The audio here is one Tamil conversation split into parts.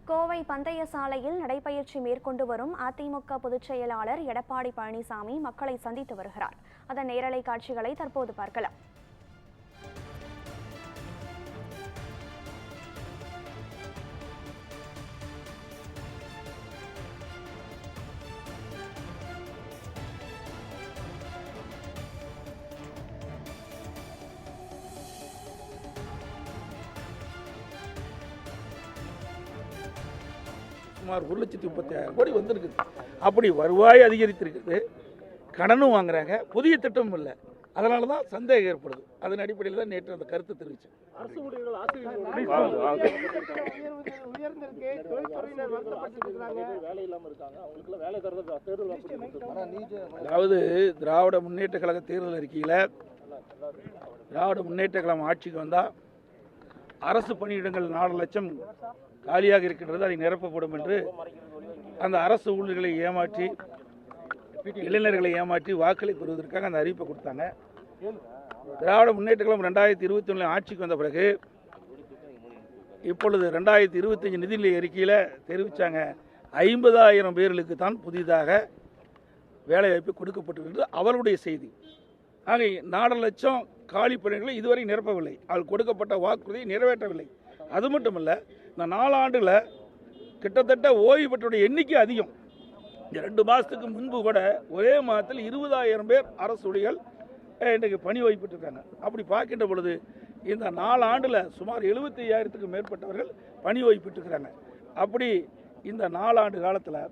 கோவை பந்தய சாலையில் நடைபயிற்சி மேற்கொண்டு வரும் அதிமுக பொதுச் செயலாளர் எடப்பாடி பழனிசாமி மக்களை சந்தித்து வருகிறார். அதன் நேரலை காட்சிகளை தற்போது பார்க்கலாம். சுமார் 1,35,000 கோடி வந்திருக்குது. அப்படி வருவாய் அதிகரித்திருக்குது, கடனும் வாங்குறாங்க, புதிய திட்டமும் இல்லை. அதனால தான் சந்தேகம் ஏற்படுது. அதன் அடிப்படையில் தான் நேற்று அந்த கருத்து தெரிவித்தேன். அதாவது திராவிட முன்னேற்ற கழக தேர்தல் அறிக்கையில் திராவிட முன்னேற்ற கழகம் ஆட்சிக்கு வந்தால் அரசு பணியிடங்கள் 4 லட்சம் காலியாக இருக்கின்றது, அதை நிரப்பப்படும் என்று அந்த அரசு ஊழியர்களை ஏமாற்றி, இளைஞர்களை ஏமாற்றி வாக்களை பெறுவதற்காக அந்த அறிவிப்பை கொடுத்தாங்க. திராவிட முன்னேற்ற கழகம் 2021 ஆட்சிக்கு வந்த பிறகு இப்பொழுது 2025 நிதிநிலை அறிக்கையில் தெரிவித்தாங்க 50,000 பேர்களுக்கு தான் புதிதாக வேலைவாய்ப்பு கொடுக்கப்பட்டிருக்கிறது அவர்களுடைய செய்தி. ஆக 4 லட்சம் காலி பணிகளை இதுவரை நிரப்பவில்லை. அவள் கொடுக்கப்பட்ட வாக்குறுதியை நிறைவேற்றவில்லை. அது மட்டும் இல்லை, இந்த 4 ஆண்டுகளில் கிட்டத்தட்ட ஓய்வு பெற்றோருடைய எண்ணிக்கை அதிகம். இந்த 2 மாதத்துக்கு முன்பு கூட ஒரே மாதத்தில் 20,000 பேர் அரசு ஊழியர்கள் இன்றைக்கு பணி ஓய்வு பெற்றிருக்காங்க. அப்படி பார்க்கின்ற பொழுது இந்த 4 ஆண்டில் சுமார் 75,000த்துக்கும் மேற்பட்டவர்கள் பணி ஓய்வு பெற்றிருக்கிறாங்க. அப்படி இந்த 4 ஆண்டு காலத்தில்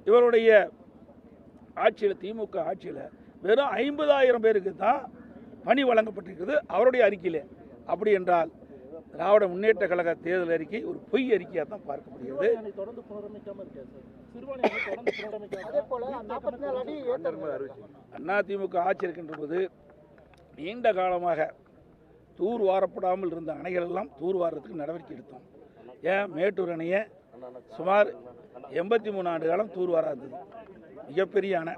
இவருடைய ஆட்சியில், திமுக ஆட்சியில் வெறும் 50,000 பேருக்கு தான் பணி வழங்கப்பட்டிருக்கிறது அவருடைய அறிக்கையில். அப்படி என்றால் திராவிட முன்னேற்ற கழக தேர்தல் அறிக்கை ஒரு பொய் அறிக்கையாக தான் பார்க்கப்படுகிறது. அதிமுக ஆட்சி இருக்கின்ற போது நீண்ட காலமாக தூர் வாரப்படாமல் இருந்த அணைகள் எல்லாம் தூர் வாரத்துக்கு நடவடிக்கை எடுத்தோம். ஏன் மேட்டூர் அணையை சுமார் 83 ஆண்டு காலம் தூர் வாராது, மிகப்பெரிய அணை.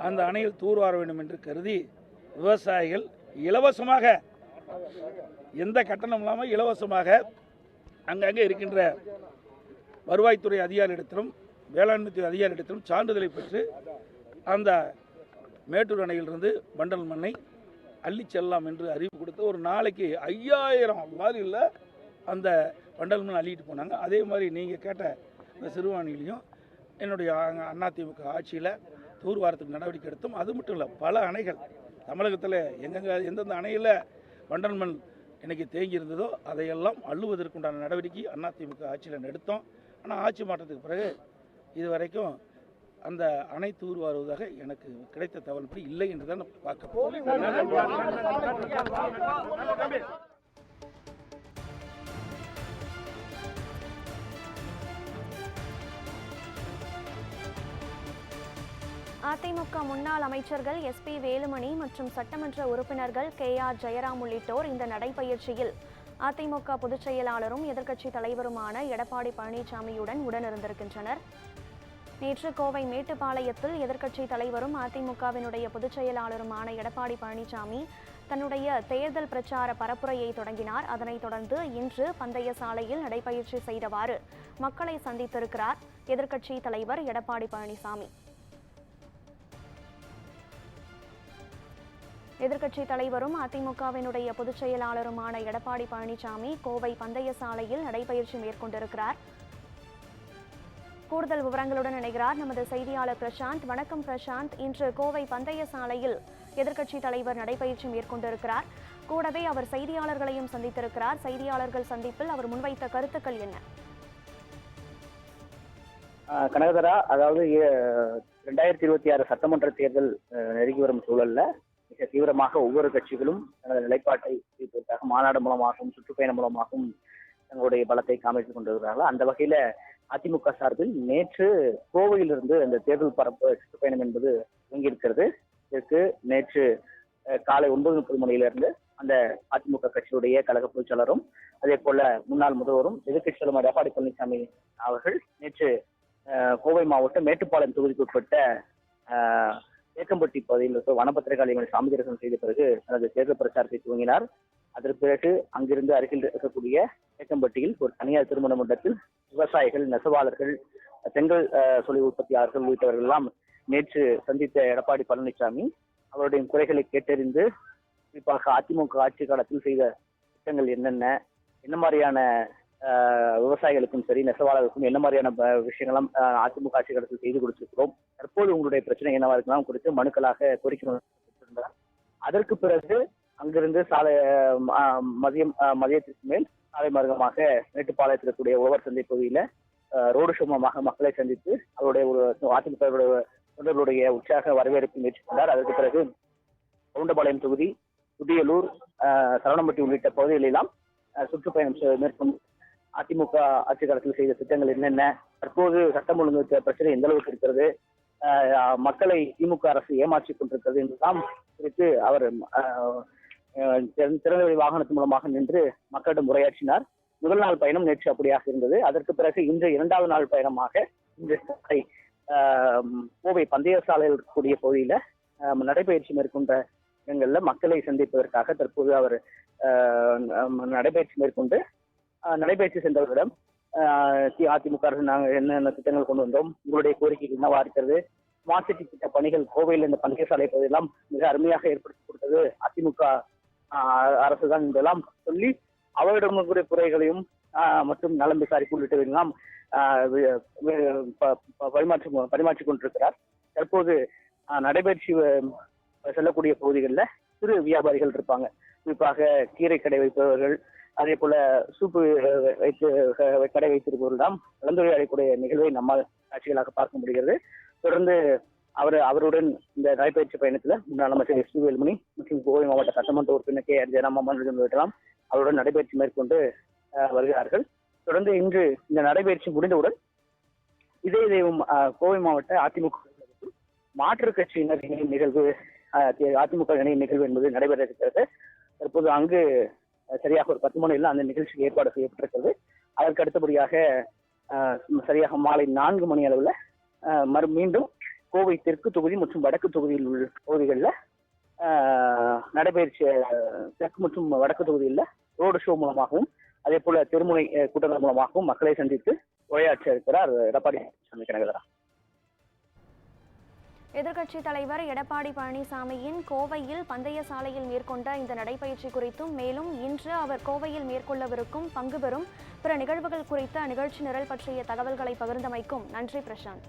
அந்த அணையில் தூர் வார வேண்டும் என்று கருதி விவசாயிகள் இலவசமாக, எந்த கட்டணம் இல்லாமல் இலவசமாக அங்கங்கே இருக்கின்ற வருவாய்த்துறை அதிகாரியிடத்திலும் வேளாண்மைத்துறை அதிகாரியிடத்திலும் சான்றிதழை பெற்று அந்த மேட்டூர் அணையிலிருந்து பண்டல் மண்ணை அள்ளி செல்லலாம் என்று அறிவிப்பு கொடுத்து ஒரு நாளைக்கு 5,000 லாரியில் அந்த பண்டல் மண் அள்ளிட்டு போனாங்க. அதே மாதிரி நீங்கள் கேட்ட இந்த சிறுவாணிலையும் என்னுடைய அதிமுக ஆட்சியில் தூர் வாரத்துக்கு நடவடிக்கை எடுத்தோம். அது மட்டும் இல்லை, பல அணைகள் தமிழகத்தில் எந்தெந்த அணையில் பண்டல் மண் இன்னைக்கு தேங்கி இருந்ததோ அதையெல்லாம் அள்ளுவதற்குண்டான நடவடிக்கை அதிமுக ஆட்சியில் எடுத்தோம். ஆனால் ஆட்சி மாற்றத்துக்கு பிறகு இதுவரைக்கும் அந்த அணை தூர் வருவதாக எனக்கு கிடைத்த தகவல்படி இல்லை என்று தான் பார்க்க போகிறேன். அதிமுக முன்னாள் அமைச்சர்கள் SP வேலுமணி மற்றும் சட்டமன்ற உறுப்பினர்கள் KR ஜெயராம் உள்ளிட்டோர் இந்த நடைபயிற்சியில் அதிமுக பொதுச் செயலாளரும் எதிர்க்கட்சி தலைவருமான எடப்பாடி பழனிசாமியுடன் உடனிருந்திருக்கின்றனர். நேற்று கோவை மேட்டுப்பாளையத்தில் எதிர்க்கட்சி தலைவரும் அதிமுகவினுடைய பொதுச் செயலாளருமான எடப்பாடி பழனிசாமி தன்னுடைய தேர்தல் பிரச்சார பரப்புரையை தொடங்கினார். அதனைத் தொடர்ந்து இன்று பந்தய சாலையில் நடைபயிற்சி செய்தவாறு மக்களை சந்தித்திருக்கிறார் எதிர்க்கட்சி தலைவர் எடப்பாடி பழனிசாமி. எதிர்க்கட்சி தலைவரும் அதிமுகவினுடைய பொதுச் செயலாளருமான எடப்பாடி பழனிசாமி கோவை பந்தய சாலையில் நடைபயிற்சி மேற்கொண்டிருக்கிறார். கூடுதல் விவரங்களுடன் இணைகிறார் நமது செய்தியாளர் பிரசாந்த். வணக்கம் பிரசாந்த். இன்று கோவை பந்தய சாலையில் எதிர்க்கட்சி தலைவர் நடைபயிற்சி மேற்கொண்டிருக்கிறார். கூடவே அவர் செய்தியாளர்களையும் சந்தித்திருக்கிறார். செய்தியாளர்கள் சந்திப்பில் அவர் முன்வைத்த கருத்துக்கள் என்ன? கனகதரா, அதாவது 2026 சட்டமன்ற தேர்தல் நெருங்கி வரும் சூழல்ல மிக தீவிரமாக ஒவ்வொரு கட்சிகளும் தனது நிலைப்பாட்டை வைப்பதற்காக மாநாடு மூலமாகவும் சுற்றுப்பயணம் மூலமாகவும் தங்களுடைய பலத்தை காமித்துக் கொண்டிருக்கிறார்கள். அந்த வகையில அதிமுக சார்பில் நேற்று கோவையிலிருந்து அந்த தேர்தல் பரப்பு சுற்றுப்பயணம் என்பது துவங்கியிருக்கிறது. இதற்கு நேற்று காலை 9:30 மணியிலிருந்து அந்த அதிமுக கட்சியுடைய கழக பொதுச்செயலரும் அதே போல முன்னாள் முதல்வரும் எதிர்க்கட்சி தலைவர் எடப்பாடி பழனிசாமி அவர்கள் நேற்று கோவை மாவட்டம் மேட்டுப்பாளையம் தொகுதிக்கு உட்பட்ட தேக்கம்பட்டி பகுதியில் வனப்பத்திரிகையாளர்களை சாமி தரிசனம் செய்த பிறகு தனது தேர்தல் பிரச்சாரத்தை துவங்கினார். அதற்கு பிறகு அங்கிருந்து அருகில் இருக்கக்கூடிய தேக்கம்பட்டியில் ஒரு தனியார் திருமண மண்டபத்தில் விவசாயிகள், நெசவாளர்கள், செங்கல் தொழில் உற்பத்தியாளர்கள் உள்ளிட்டவர்கள் எல்லாம் நேற்று சந்தித்த எடப்பாடி பழனிசாமி அவருடைய குறைகளை கேட்டறிந்து, குறிப்பாக அதிமுக ஆட்சி காலத்தில் செய்த திட்டங்கள் என்னென்ன, என்ன மாதிரியான விவசாயிகளுக்கும் சரி நெசவாளர்களுக்கும் என்ன மாதிரியான விஷயங்கள்லாம் அதிமுக ஆட்சி காலத்தில் செய்து கொடுத்திருக்கிறோம், தற்போது உங்களுடைய பிரச்சனை என்னவா இருக்கலாம் குறித்து மனுக்களாக கோரிக்கை வைத்திருந்தார். அதற்கு பிறகு அங்கிருந்து சாலை மதியத்திற்கு மேல் சாலை மார்க்கமாக மேட்டுப்பாளையத்தில் இருக்கக்கூடிய உழவர் சந்தை பகுதியில ரோடு ஷோ மூலமாக மக்களை சந்தித்து அவருடைய ஒரு அதிமுக தொண்டர்களுடைய உற்சாக வரவேற்பு மேற்கொண்டார். அதற்கு பிறகு கவுண்டபாளையம் தொகுதி, புதியலூர், சரவணம்பட்டி உள்ளிட்ட பகுதிகளெல்லாம் சுற்றுப்பயணம் மேற்கொண்டு அதிமுக ஆட்சி காலத்தில் செய்த திட்டங்கள் என்னென்ன, தற்போது சட்டம் ஒழுங்கு பிரச்சனை எந்த அளவுக்கு இருக்கிறது, மக்களை திமுக அரசு ஏமாற்றிக் கொண்டிருக்கிறது என்றெல்லாம் குறித்து அவர் திறந்தவெளி வாகனத்தின் மூலமாக நின்று மக்களிடம் உரையாற்றினார். முதல் நாள் பயணம் நேற்று அப்படியாக இருந்தது. அதற்கு பிறகு இன்று 2வது நாள் பயணமாக இன்று கோவை பந்தய சாலையில் இருக்கக்கூடிய பகுதியில நடைபயிற்சி மேற்கொண்ட இடங்கள்ல மக்களை சந்திப்பதற்காக தற்போது அவர் நடைபயிற்சி மேற்கொண்டு நடைபயிற்சி சென்றவர்களிடம் அதிமுக அரசு நாங்கள் என்னென்ன திட்டங்கள் கொண்டு வந்தோம், உங்களுடைய கோரிக்கைகள் என்னவா இருக்கிறது, ஸ்மார்ட் சிட்டி திட்ட பணிகள் கோவையில் இந்த பந்தய சாலை பகுதியெல்லாம் மிக அருமையாக ஏற்படுத்தி கொடுத்தது அதிமுக அரசு தான் என்றெல்லாம் சொல்லி அவரிடம் குறைகளையும் மற்றும் நலம் விசாரிப்பு உள்ளிட்டவையெல்லாம் பரிமாற்றிக் கொண்டிருக்கிறார். தற்போது நடைபயிற்சி செல்லக்கூடிய பகுதிகளில் சிறு வியாபாரிகள் இருப்பாங்க, குறிப்பாக கீரை கடை வைப்பவர்கள், அதே போல சூப்பு வைத்து கடை வைத்திருப்பவர்களிடம் கலந்துரையாடக்கூடிய நிகழ்வை நம்மால் காட்சிகளாக பார்க்க முடிகிறது. தொடர்ந்து அவருடன் இந்த நடைபயிற்சி பயணத்தில் முன்னாள் அமைச்சர் எஸ் பி வேலுமணி மற்றும் கோவை மாவட்ட சட்டமன்ற உறுப்பினர் கே ஆர் ஜெயராமன் அவருடன் நடைபயிற்சி மேற்கொண்டு வருகிறார்கள். தொடர்ந்து இன்று இந்த நடைபயிற்சி முடிந்தவுடன் இதே தெய்வம் கோவை மாவட்ட அதிமுக மாற்றுக் கட்சியினர் இணையும் நிகழ்வு, அதிமுக இணையும் நிகழ்வு என்பது நடைபெற இருக்கிறது. தற்போது அங்கு சரியாக ஒரு 10 மணியில் அந்த நிகழ்ச்சிக்கு ஏற்பாடு செய்யப்பட்டிருக்கிறது. அதற்கு அடுத்தபடியாக சரியாக மாலை 4 மணி அளவில் மீண்டும் கோவை தெற்கு தொகுதி மற்றும் வடக்கு தொகுதியில் உள்ள பகுதிகளில் நடைபயிற்சி தெற்கு மற்றும் வடக்கு தொகுதியில் ரோடு ஷோ மூலமாகவும் அதே போல தெருமுனை கூட்டங்கள் மூலமாகவும் மக்களை சந்தித்து உரையாற்ற இருக்கிறார் எடப்பாடி பழனிசாமி கனகதரா. எதிர்க்கட்சித் தலைவர் எடப்பாடி பழனிசாமியின் கோவையில் பந்தய சாலையில் மேற்கொண்ட இந்த நடைபயிற்சி குறித்தும் மேலும் இன்று அவர் கோவையில் மேற்கொள்ளவிருக்கும் பங்கு பெறும் பிற நிகழ்வுகள் குறித்த நிகழ்ச்சி நிரல் பற்றிய தகவல்களை பகிர்ந்தமைக்கும் நன்றி பிரசாந்த்.